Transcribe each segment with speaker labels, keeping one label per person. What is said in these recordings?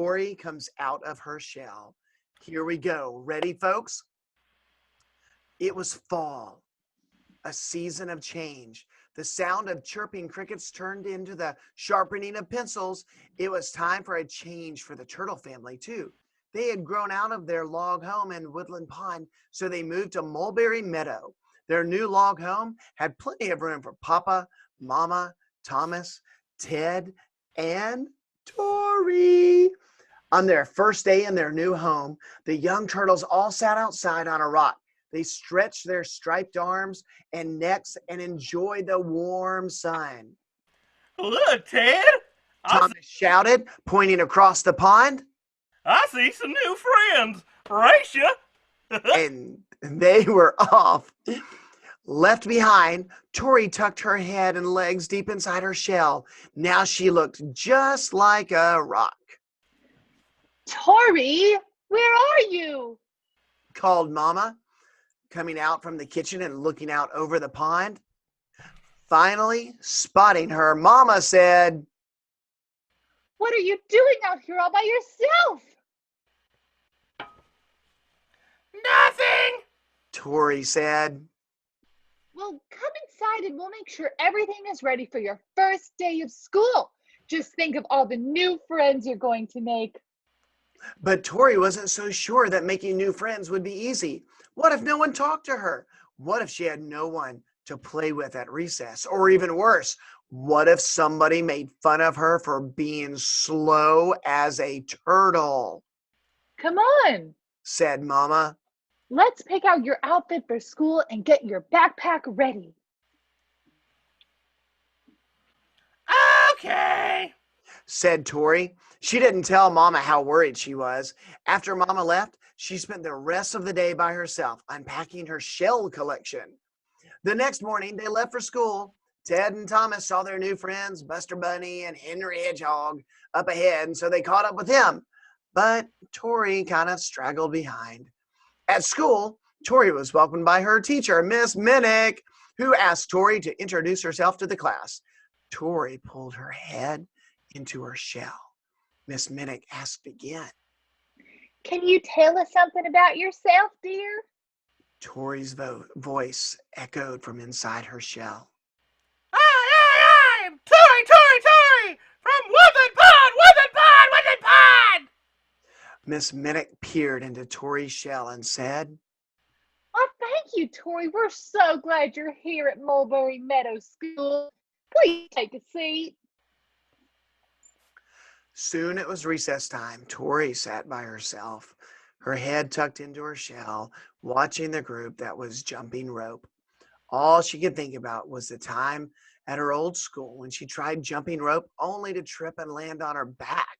Speaker 1: Tori comes out of her shell. Here we go. Ready, folks? It was fall, a season of change. The sound of chirping crickets turned into the sharpening of pencils. It was time for a change for the turtle family, too. They had grown out of their log home in Woodland Pond, so they moved to Mulberry Meadow. Their new log home had plenty of room for Papa, Mama, Thomas, Ted, and Tori. On their first day in their new home, the young turtles all sat outside on a rock. They stretched their striped arms and necks and enjoyed the warm sun.
Speaker 2: Look, Ted, I see,
Speaker 1: Thomas shouted, pointing across the pond,
Speaker 2: I see some new friends. Race ya.
Speaker 1: and they were off. Left behind, Tori tucked her head and legs deep inside her shell. Now she looked just like a rock.
Speaker 3: Tori, where are you?
Speaker 1: Called Mama, coming out from the kitchen and looking out over the pond. Finally, spotting her, Mama said,
Speaker 3: What are you doing out here all by yourself?
Speaker 2: Nothing.
Speaker 1: Tori said.
Speaker 3: Well, come inside and we'll make sure everything is ready for your first day of school. Just think of all the new friends you're going to make.
Speaker 1: But Tori wasn't so sure that making new friends would be easy. What if no one talked to her? What if she had no one to play with at recess? Or even worse, what if somebody made fun of her for being slow as a turtle?
Speaker 3: Come on,
Speaker 1: Said Mama.
Speaker 3: let's pick out your outfit for school and get your backpack ready.
Speaker 2: Okay.
Speaker 1: Said Tori. She didn't tell Mama how worried she was. After Mama left, she spent the rest of the day by herself, unpacking her shell collection. The next morning, they left for school. Ted and Thomas saw their new friends, Buster Bunny and Henry Hedgehog, up ahead, and so they caught up with him. But Tori kind of straggled behind. At school, Tori was welcomed by her teacher, Miss Minnick, who asked Tori to introduce herself to the class. Tori pulled her head into her shell. Miss Minnick asked again.
Speaker 3: Can you tell us something about yourself, dear?
Speaker 1: Tori's voice echoed from inside her shell.
Speaker 2: I'm Tori from Woodland Pond, Woodland Pond, Woodland Pond.
Speaker 1: Miss Minnick peered into Tori's shell and said,
Speaker 3: Oh, thank you, Tori. We're so glad you're here at Mulberry Meadow School. Please take a seat.
Speaker 1: Soon it was recess time. Tori sat by herself, her head tucked into her shell, watching the group that was jumping rope. All she could think about was the time at her old school when she tried jumping rope only to trip and land on her back.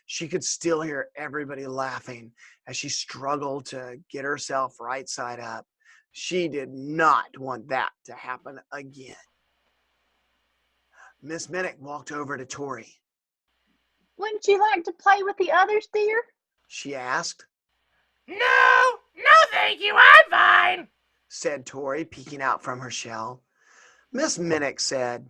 Speaker 1: She could still hear everybody laughing as she struggled to get herself right side up. She did not want that to happen again. Miss Minnick walked over to Tori.
Speaker 3: Wouldn't you like to play with the others, dear?
Speaker 1: She asked.
Speaker 2: No, thank you. I'm fine.
Speaker 1: Said Tori, peeking out from her shell. Miss Minnick said,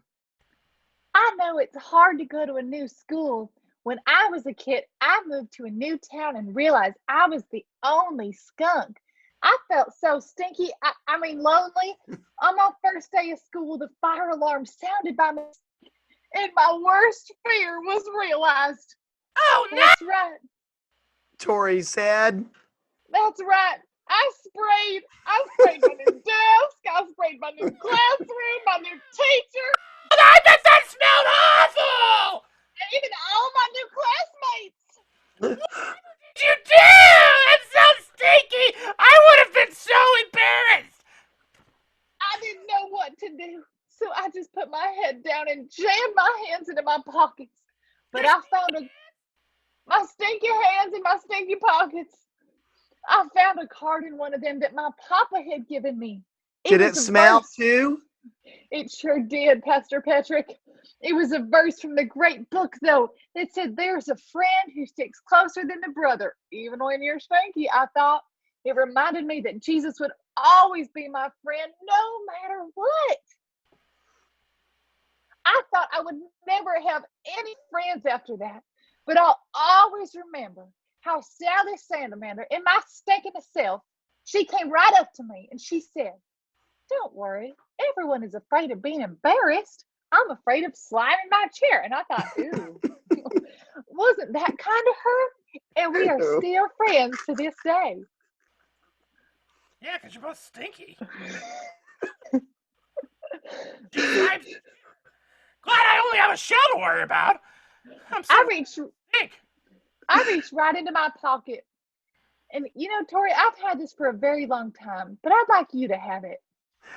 Speaker 3: I know it's hard to go to a new school. When I was a kid, I moved to a new town and realized I was the only skunk. I felt so stinky, lonely. On my first day of school, the fire alarm sounded by mistake, and my worst fear was realized.
Speaker 2: Oh, no.
Speaker 3: That's right.
Speaker 1: Tori said.
Speaker 3: That's right. I sprayed my new desk, I sprayed my new classroom, my new teacher,
Speaker 2: That smelled awful.
Speaker 3: and even all my new classmates.
Speaker 2: What did you do? That's so stinky. I would have been so embarrassed.
Speaker 3: I didn't know what to do, so I just put my head down and jammed my hands into my pockets. But I found my stinky hands in my stinky pockets. I found a card in one of them that my papa had given me.
Speaker 1: Did it smell
Speaker 3: verse.
Speaker 1: too?
Speaker 3: It sure did, Pastor Patrick. It was a verse from the great book, though. It said, there's a friend who sticks closer than a brother. Even when you're stinky, I thought. It reminded me that Jesus would always be my friend, no matter what. I thought I would never have any friends after that. But I'll always remember how Sally Salamander, in my stinking self, she came right up to me and she said, "Don't worry, everyone is afraid of being embarrassed. I'm afraid of sliding my chair." And I thought, ooh, wasn't that kind of her? And we are still friends to this day.
Speaker 2: Yeah, because you're both stinky. Jeez, I'm glad I only have a shell to worry about.
Speaker 3: I reached
Speaker 2: stink.
Speaker 3: right into my pocket. And Tori, I've had this for a very long time, but I'd like you to have it.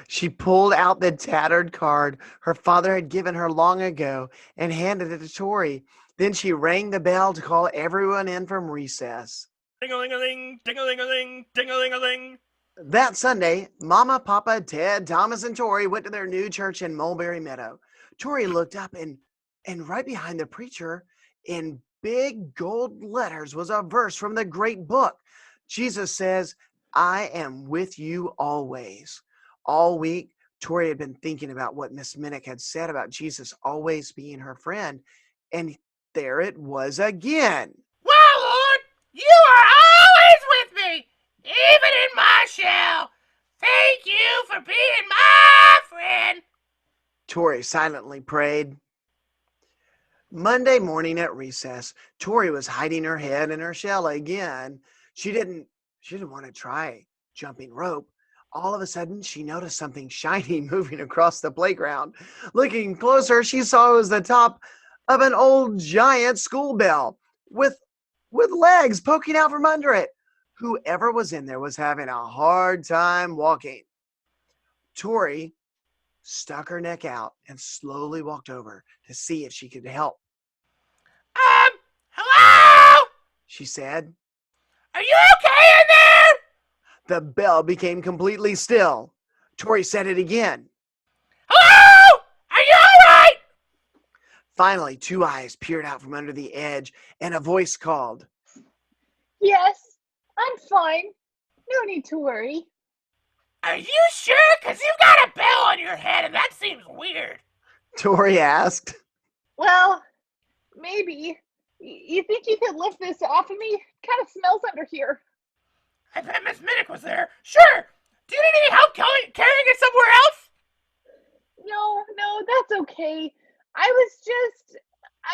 Speaker 1: She pulled out the tattered card her father had given her long ago and handed it to Tori. Then she rang the bell to call everyone in from recess.
Speaker 2: Ding-a-ling-a-ling, ding-a-ling-a-ling, ding-a-ling-a-ling.
Speaker 1: That Sunday, Mama, Papa, Ted, Thomas, and Tori went to their new church in Mulberry Meadow. Tori looked up and right behind the preacher in big gold letters was a verse from the great book. Jesus says, "I am with you always." All week, Tori had been thinking about what Miss Minnick had said about Jesus always being her friend. And there it was again.
Speaker 2: Well, Lord, you are always with me, even in my shell. Thank you for being my friend.
Speaker 1: Tori silently prayed. Monday morning at recess, Tori was hiding her head in her shell again. She didn't want to try jumping rope. All of a sudden, she noticed something shiny moving across the playground. Looking closer, she saw it was the top of an old giant school bell with legs poking out from under it. Whoever was in there was having a hard time walking. Tori stuck her neck out and slowly walked over to see if she could help.
Speaker 2: Hello?
Speaker 1: She said.
Speaker 2: Are you okay in there?
Speaker 1: The bell became completely still. Tori said it again.
Speaker 2: Hello? Are you all right?
Speaker 1: Finally, two eyes peered out from under the edge and a voice called.
Speaker 3: Yes, I'm fine. No need to worry.
Speaker 2: Are you sure? Because you've got a bell on your head and that seems weird.
Speaker 1: Tori asked.
Speaker 3: Well, maybe. You think you could lift this off of me? Kind of smells under here.
Speaker 2: I bet Miss Minnick was there. Sure. Do you need any help carrying it somewhere else?
Speaker 3: No, that's okay. I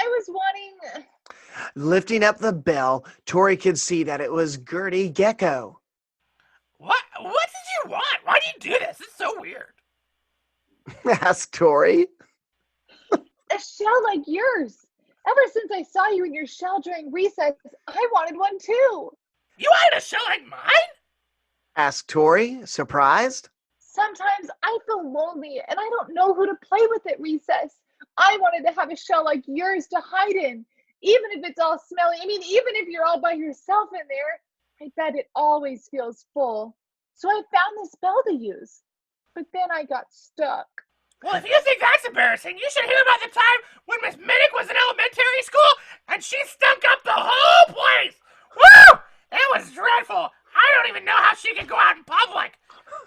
Speaker 3: was wanting...
Speaker 1: Lifting up the bell, Tori could see that it was Gertie Gecko.
Speaker 2: What did you want? Why do you do this? It's so weird.
Speaker 1: Asked Tori.
Speaker 3: A shell like yours. Ever since I saw you in your shell during recess, I wanted one too.
Speaker 2: You wanted a shell like mine?
Speaker 1: Asked Tori, surprised.
Speaker 3: Sometimes I feel lonely and I don't know who to play with at recess. I wanted to have a shell like yours to hide in, even if it's all smelly. I mean, even if you're all by yourself in there, I bet it always feels full. So I found this bell to use, but then I got stuck.
Speaker 2: Well, if you think that's embarrassing, you should hear about the time when Miss Minnick was in elementary school and she stunk up the whole place. Woo! It was dreadful. I don't even know how she could go out in public.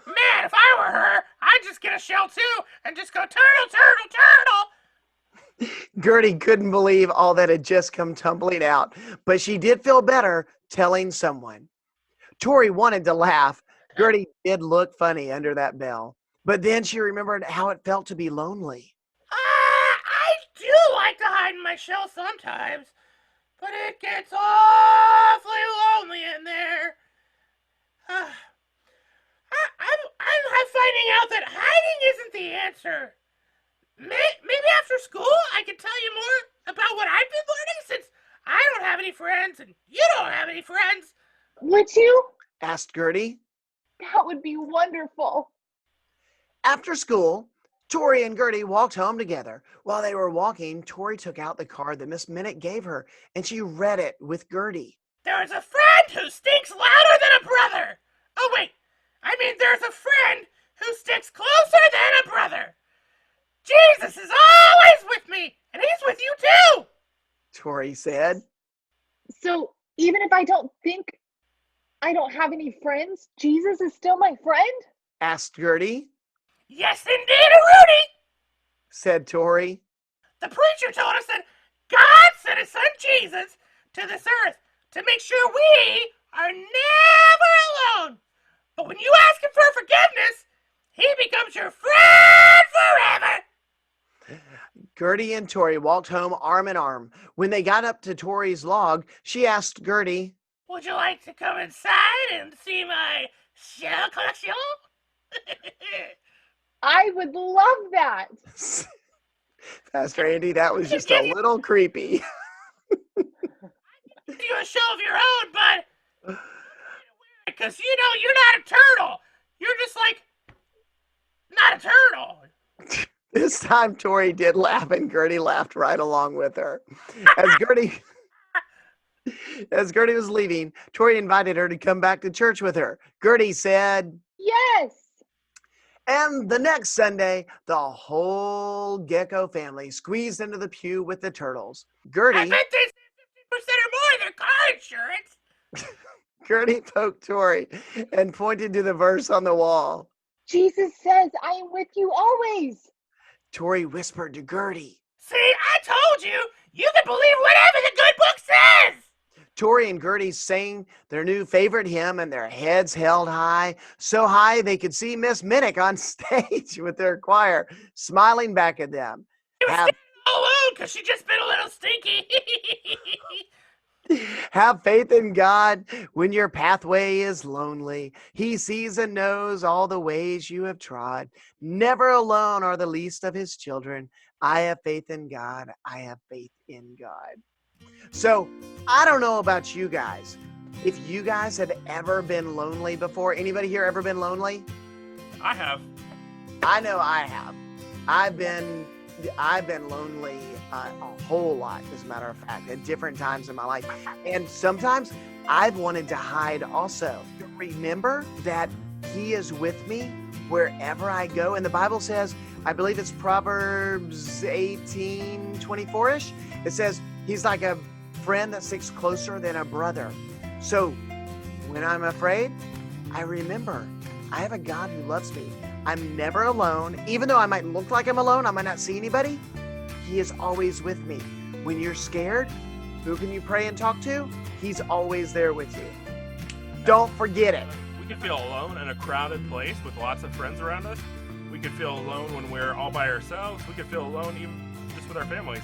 Speaker 2: Man, if I were her, I'd just get a shell too and just go turtle, turtle, turtle.
Speaker 1: Gertie couldn't believe all that had just come tumbling out, but she did feel better telling someone. Tori wanted to laugh. Gertie did look funny under that bell, but then she remembered how it felt to be lonely.
Speaker 2: I do like to hide in my shell sometimes, but it gets awfully lonely in there. I'm finding out that hiding isn't the answer. Maybe after school I can tell you more about what I've been learning since I don't have any friends and you don't have any friends.
Speaker 3: Would you?
Speaker 1: Asked Gertie.
Speaker 3: That would be wonderful.
Speaker 1: After school, Tori and Gertie walked home together. While they were walking, Tori took out the card that Miss Minnick gave her, and she read it with Gertie.
Speaker 2: There's a friend who stinks louder than a brother. Oh, wait. There's a friend who sticks closer than a brother. Jesus is always with me, and he's with you too,
Speaker 1: Tori said.
Speaker 3: So even if I don't think I don't have any friends, Jesus is still my friend?
Speaker 1: Asked Gertie.
Speaker 2: Yes, indeed, Rudy,
Speaker 1: said Tori.
Speaker 2: The preacher told us that God sent his son Jesus to this earth to make sure we are never alone. But when you ask him for forgiveness, he becomes your friend forever.
Speaker 1: Gertie and Tori walked home arm in arm. When they got up to Tori's log, she asked Gertie,
Speaker 2: Would you like to come inside and see my shell collection?
Speaker 3: I would love that.
Speaker 1: Pastor Andy, that was just a little creepy.
Speaker 2: Do a show of your own, but because you're not a turtle. You're just like not a turtle.
Speaker 1: This time Tori did laugh, and Gertie laughed right along with her. As Gertie was leaving, Tori invited her to come back to church with her. Gertie said,
Speaker 3: Yes.
Speaker 1: and the next Sunday, the whole gecko family squeezed into the pew with the turtles. Gertie,
Speaker 2: I bet they said 50% or more of their car insurance.
Speaker 1: Gertie poked Tori and pointed to the verse on the wall.
Speaker 3: Jesus says, I am with you always.
Speaker 1: Tori whispered to Gertie.
Speaker 2: See, I told you, you can believe whatever the good book says.
Speaker 1: Tori and Gertie sang their new favorite hymn, and their heads held high, so high they could see Miss Minnick on stage with their choir, smiling back at them.
Speaker 2: She was standing all alone because she just been a little stinky.
Speaker 1: Have faith in God when your pathway is lonely. He sees and knows all the ways you have trod. Never alone are the least of his children. I have faith in God. I have faith in God. So, I don't know about you guys. If you guys have ever been lonely before, anybody here ever been lonely?
Speaker 4: I have.
Speaker 1: I know I have. I've been lonely a whole lot, as a matter of fact, at different times in my life. And sometimes I've wanted to hide also. Remember that he is with me wherever I go. And the Bible says, I believe it's Proverbs 18:24-ish. It says, he's like a friend that sticks closer than a brother. So when I'm afraid, I remember I have a God who loves me. I'm never alone. Even though I might look like I'm alone, I might not see anybody, he is always with me. When you're scared, who can you pray and talk to? He's always there with you. Don't forget it.
Speaker 4: We can feel alone in a crowded place with lots of friends around us. We can feel alone when we're all by ourselves. We can feel alone even just with our families.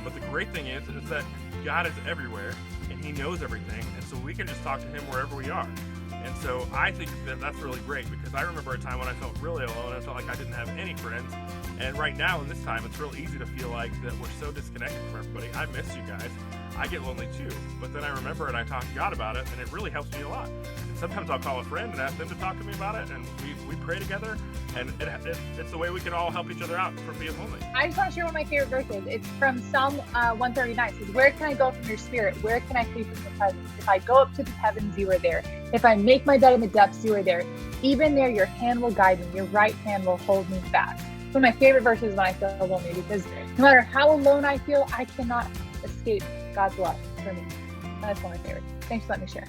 Speaker 4: But the great thing is that God is everywhere, and he knows everything, and so we can just talk to him wherever we are. And so I think that that's really great, because I remember a time when I felt really alone. I felt like I didn't have any friends. And right now in this time, it's real easy to feel like that we're so disconnected from everybody. I miss you guys. I get lonely too. But then I remember and I talk to God about it, and it really helps me a lot. And sometimes I'll call a friend and ask them to talk to me about it, and we pray together. And it's the way we can all help each other out from being lonely.
Speaker 3: I just want to share one of my favorite verses. It's from Psalm 139. It says, where can I go from your spirit? Where can I flee from your presence? If I go up to the heavens, you are there. If I make my bed in the depths, you are there. Even there, your hand will guide me. Your right hand will hold me fast. It's one of my favorite verses when I feel lonely, because no matter how alone I feel, I cannot escape God's love for me. That's one of my favorites. Thanks for letting me share.